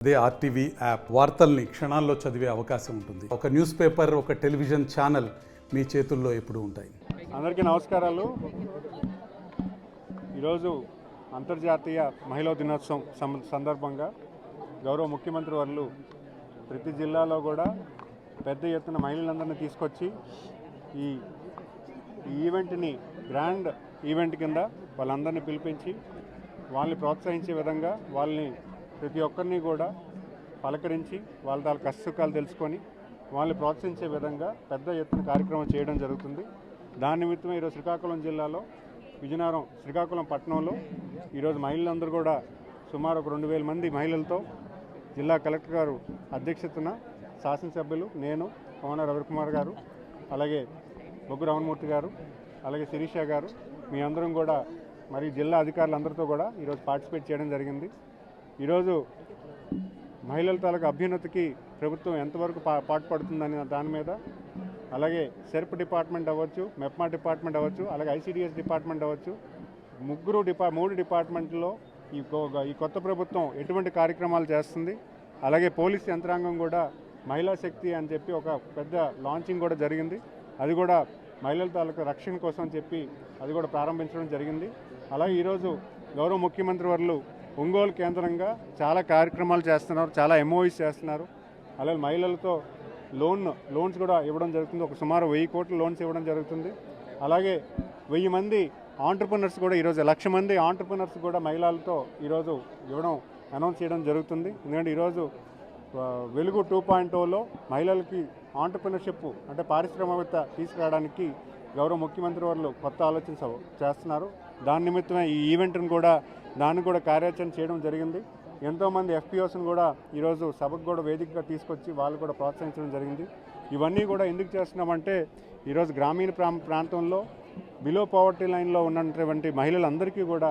అదే RTV app వార్తల్ని క్షణాల్లో చదివే అవకాశం ఉంటుంది. ఒక న్యూస్ పేపర్, ఒక టెలివిజన్ ఛానల్ మీ చేతుల్లో ఎప్పుడూ ఉంటాయి. అందరికీ నమస్కారాలు. ఈరోజు అంతర్జాతీయ మహిళా దినోత్సవం సందర్భంగా గౌరవ ముఖ్యమంత్రి వర్యులు ప్రతి జిల్లాలో కూడా పెద్ద ఎత్తున మహిళలందరినీ తీసుకొచ్చి ఈ ఈవెంట్ని గ్రాండ్ ఈవెంట్ కింద వాళ్ళందరినీ పిలిపించి వాళ్ళని ప్రోత్సహించే విధంగా వాళ్ళని ప్రతి ఒక్కరిని కూడా పలకరించి వాళ్ళ కష్టసుఖాలు తెలుసుకొని వాళ్ళని ప్రోత్సహించే విధంగా పెద్ద ఎత్తున కార్యక్రమం చేయడం జరుగుతుంది. దాని నిమిత్తమే ఈరోజు శ్రీకాకుళం జిల్లాలో విజయనగరం శ్రీకాకుళం పట్టణంలో ఈరోజు మహిళలందరూ కూడా సుమారు ఒక 2000 మంది మహిళలతో జిల్లా కలెక్టర్ గారు అధ్యక్షతన శాసనసభ్యులు, నేను, కోన రవికుమార్ గారు, అలాగే బొగ్గు రామమూర్తి గారు, అలాగే శిరీష గారు, మీ అందరం కూడా మరి జిల్లా అధికారులందరితో కూడా ఈరోజు పార్టిసిపేట్ చేయడం జరిగింది. ఈరోజు మహిళల తాలూకు అభ్యున్నతికి ప్రభుత్వం ఎంతవరకు పాటుపడుతుందని దాని మీద, అలాగే సెర్ప్ డిపార్ట్మెంట్ అవ్వచ్చు, మెప్మా డిపార్ట్మెంట్ అవ్వచ్చు, అలాగే ఐసిడిఎస్ డిపార్ట్మెంట్ అవ్వచ్చు, మూడు డిపార్ట్మెంట్లో ఈ కొత్త ప్రభుత్వం ఎటువంటి కార్యక్రమాలు చేస్తుంది. అలాగే పోలీస్ యంత్రాంగం కూడా మహిళా శక్తి అని చెప్పి ఒక పెద్ద లాంచింగ్ కూడా జరిగింది. అది కూడా మహిళల తాలూకు రక్షణ కోసం చెప్పి అది కూడా ప్రారంభించడం జరిగింది. అలాగే ఈరోజు గౌరవ ముఖ్యమంత్రి వర్యులు ఒంగోలు కేంద్రంగా చాలా కార్యక్రమాలు చేస్తున్నారు, చాలా ఎంఓఈస్ చేస్తున్నారు. అలాగే మహిళలతో లోన్స్ కూడా ఇవ్వడం జరుగుతుంది. ఒక సుమారు 1000 కోట్ల లోన్స్ ఇవ్వడం జరుగుతుంది. అలాగే 1000 మంది ఆంటర్ప్రినర్స్ కూడా ఈరోజు 1,00,000 మంది ఆంటర్ప్రినర్స్ కూడా మహిళలతో ఈరోజు ఇవ్వడం అనౌన్స్ చేయడం జరుగుతుంది. ఎందుకంటే ఈరోజు వెలుగు 2.0లో మహిళలకి ఆంటర్ప్రినర్షిప్ అంటే పారిశ్రామికత తీసుకురావడానికి గౌరవ ముఖ్యమంత్రి వర్యులు కొత్త ఆలోచన చేస్తున్నారు. దాని నిమిత్తమే ఈ ఈవెంట్ను కూడా దాన్ని కూడా కార్యాచరణ చేయడం జరిగింది. ఎంతోమంది ఎఫ్పిఓస్ని కూడా ఈరోజు సభకు కూడా వేదికగా తీసుకొచ్చి వాళ్ళు కూడా ప్రోత్సహించడం జరిగింది. ఇవన్నీ కూడా ఎందుకు చేస్తున్నామంటే ఈరోజు గ్రామీణ ప్రాంతంలో బిలో పవర్టీ లైన్లో ఉన్నటువంటి మహిళలందరికీ కూడా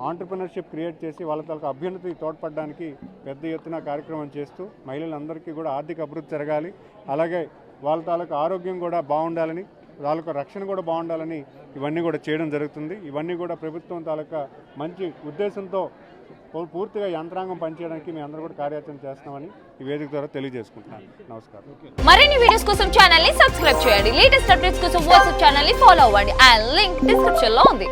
ఆంటర్ప్రినర్షిప్ క్రియేట్ చేసి వాళ్ళ తాలూకు అభ్యున్నతి తోడ్పడడానికి పెద్ద ఎత్తున కార్యక్రమం చేస్తూ మహిళలందరికీ కూడా ఆర్థిక అభివృద్ధి జరగాలి, అలాగే వాళ్ళ తాలూకు ఆరోగ్యం కూడా బాగుండాలని, తాలూకా రక్షణ కూడా బాగుండాలని ఇవన్నీ కూడా చేయడం జరుగుతుంది. ఇవన్నీ కూడా ప్రభుత్వం తాలూకా మంచి ఉద్దేశంతో పూర్తిగా యంత్రాంగం పనిచేయడానికి మేము అందరూ కూడా కార్యాచరణ చేస్తున్నామని ఈ వేదిక ద్వారా తెలియజేసుకుంటున్నాను. నమస్కారం. మరిన్ని వీడియోస్ కోసం ఛానల్ ని సబ్స్క్రైబ్ చేయండి. లేటెస్ట్ అప్డేట్స్ కోసం వాట్సాప్ ఛానల్ ని ఫాలో అవ్వండి. ఆ లింక్ డిస్క్రిప్షన్ లో ఉంది.